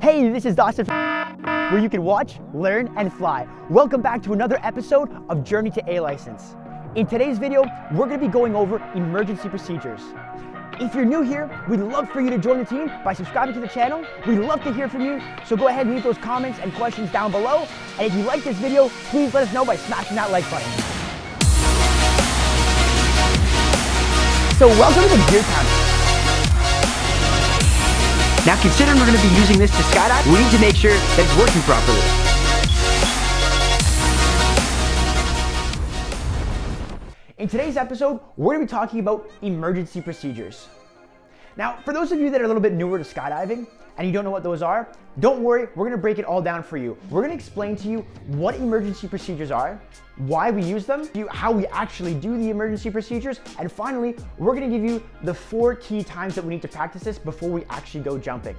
Hey, this is Dawson, where you can watch, learn, and fly. Welcome back to another episode of Journey to A License. In today's video, we're going to be going over emergency procedures. If you're new here, we'd love for you to join the team by subscribing to the channel. We'd love to hear from you, so go ahead and leave those comments and questions down below. And if you like this video, please let us know by smashing that like button. So welcome to the Gear Counter. Now considering we're going to be using this to skydive, we need to make sure that it's working properly. In today's episode, we're going to be talking about emergency procedures. Now, for those of you that are a little bit newer to skydiving and you don't know what those are, don't worry, we're going to break it all down for you. We're going to explain to you what emergency procedures are, why we use them, how we actually do the emergency procedures, and finally, we're going to give you the 4 key times that we need to practice this before we actually go jumping.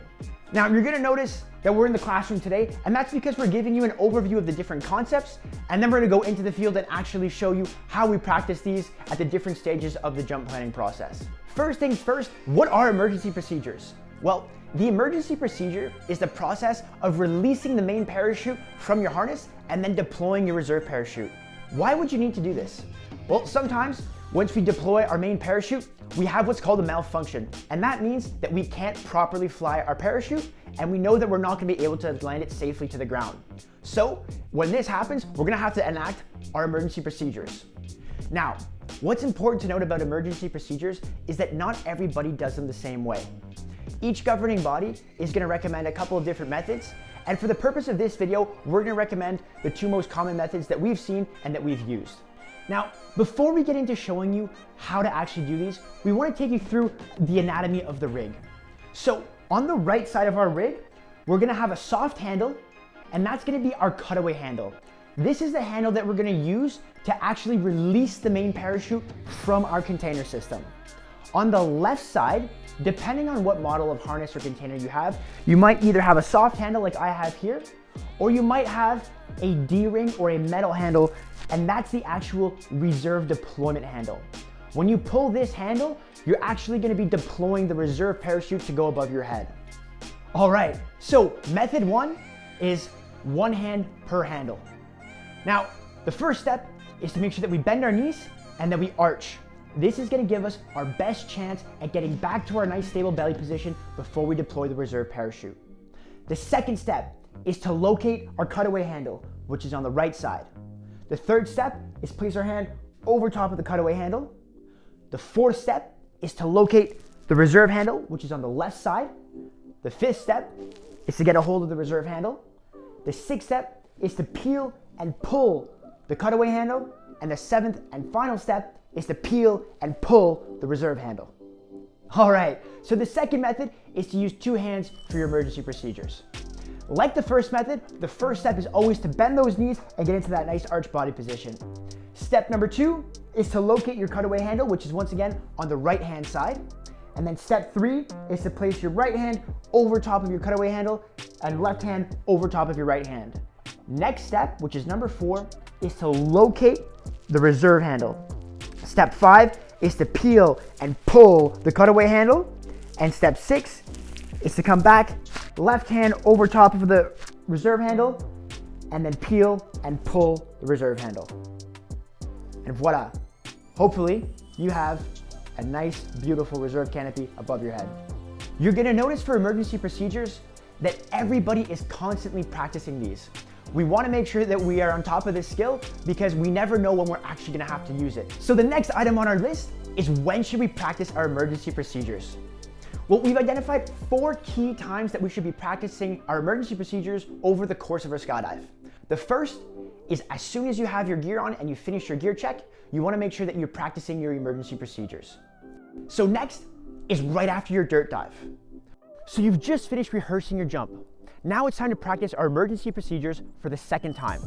Now, you're going to notice that we're in the classroom today, and that's because we're giving you an overview of the different concepts, and then we're going to go into the field and actually show you how we practice these at the different stages of the jump planning process. First things first, what are emergency procedures? Well, the emergency procedure is the process of releasing the main parachute from your harness and then deploying your reserve parachute. Why would you need to do this? Well, sometimes once we deploy our main parachute, we have what's called a malfunction, and that means that we can't properly fly our parachute, and we know that we're not going to be able to land it safely to the ground. So when this happens, we're going to have to enact our emergency procedures. Now, what's important to note about emergency procedures is that not everybody does them the same way. Each governing body is going to recommend a couple of different methods, and for the purpose of this video, we're going to recommend the 2 most common methods that we've seen and that we've used. Now, before we get into showing you how to actually do these, we want to take you through the anatomy of the rig. So on the right side of our rig, we're going to have a soft handle, and that's going to be our cutaway handle. This is the handle that we're going to use to actually release the main parachute from our container system. On the left side, depending on what model of harness or container you have, you might either have a soft handle like I have here, or you might have a D-ring or a metal handle, and that's the actual reserve deployment handle. When you pull this handle, you're actually going to be deploying the reserve parachute to go above your head. All right, so method 1 is 1 hand per handle. Now, the first step is to make sure that we bend our knees and that we arch. This is going to give us our best chance at getting back to our nice stable belly position before we deploy the reserve parachute. The second step is to locate our cutaway handle, which is on the right side. The third step is place our hand over top of the cutaway handle. The fourth step is to locate the reserve handle, which is on the left side. The fifth step is to get a hold of the reserve handle. The sixth step is to peel and pull the cutaway handle. And the 7th and final step is to peel and pull the reserve handle. All right, so the second method is to use 2 hands for your emergency procedures. Like the first method, the first step is always to bend those knees and get into that nice arch body position. Step number 2 is to locate your cutaway handle, which is once again on the right hand side. And then step 3 is to place your right hand over top of your cutaway handle and left hand over top of your right hand. Next step, which is number 4, is to locate the reserve handle. Step 5 is to peel and pull the cutaway handle. And step 6 is to come back, left hand over top of the reserve handle, and then peel and pull the reserve handle. And voila, hopefully you have a nice, beautiful reserve canopy above your head. You're gonna notice for emergency procedures that everybody is constantly practicing these. We want to make sure that we are on top of this skill because we never know when we're actually going to have to use it. So the next item on our list is when should we practice our emergency procedures? Well, we've identified 4 key times that we should be practicing our emergency procedures over the course of our skydive. The first is as soon as you have your gear on and you finish your gear check, you want to make sure that you're practicing your emergency procedures. So next is right after your dirt dive. So you've just finished rehearsing your jump. Now it's time to practice our emergency procedures for the second time.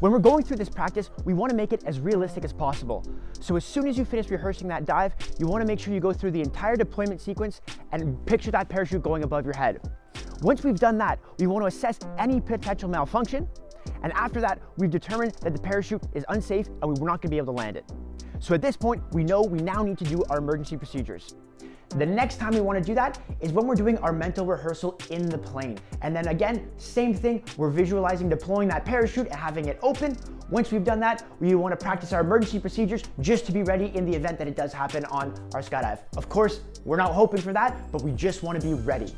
When we're going through this practice, we want to make it as realistic as possible. So as soon as you finish rehearsing that dive, you want to make sure you go through the entire deployment sequence and picture that parachute going above your head. Once we've done that, we want to assess any potential malfunction. And after that, we've determined that the parachute is unsafe and we're not going to be able to land it. So at this point, we know we now need to do our emergency procedures. The next time we want to do that is when we're doing our mental rehearsal in the plane. And then again, same thing, we're visualizing deploying that parachute and having it open. Once we've done that, we want to practice our emergency procedures just to be ready in the event that it does happen on our skydive. Of course, we're not hoping for that, but we just want to be ready.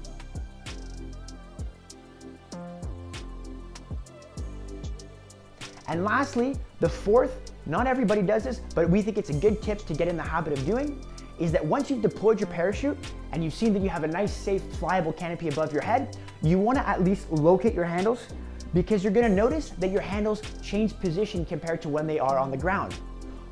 And lastly, the fourth, not everybody does this, but we think it's a good tip to get in the habit of doing, is that once you've deployed your parachute and you've seen that you have a nice, safe, flyable canopy above your head, you want to at least locate your handles, because you're going to notice that your handles change position compared to when they are on the ground.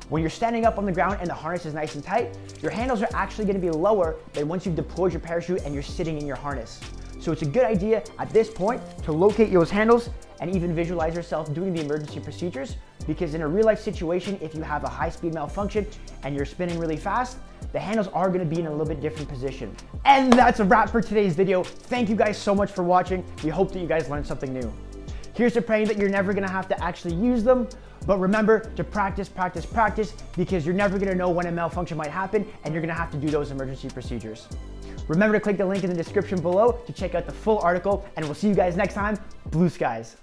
When you're standing up on the ground and the harness is nice and tight, your handles are actually going to be lower than once you've deployed your parachute and you're sitting in your harness. So it's a good idea at this point to locate those handles and even visualize yourself doing the emergency procedures, because in a real life situation, if you have a high speed malfunction and you're spinning really fast, the handles are gonna be in a little bit different position. And that's a wrap for today's video. Thank you guys so much for watching. We hope that you guys learned something new. Here's to praying that you're never gonna have to actually use them, but remember to practice, practice, practice, because you're never gonna know when a malfunction might happen and you're gonna have to do those emergency procedures. Remember to click the link in the description below to check out the full article, and we'll see you guys next time. Blue skies.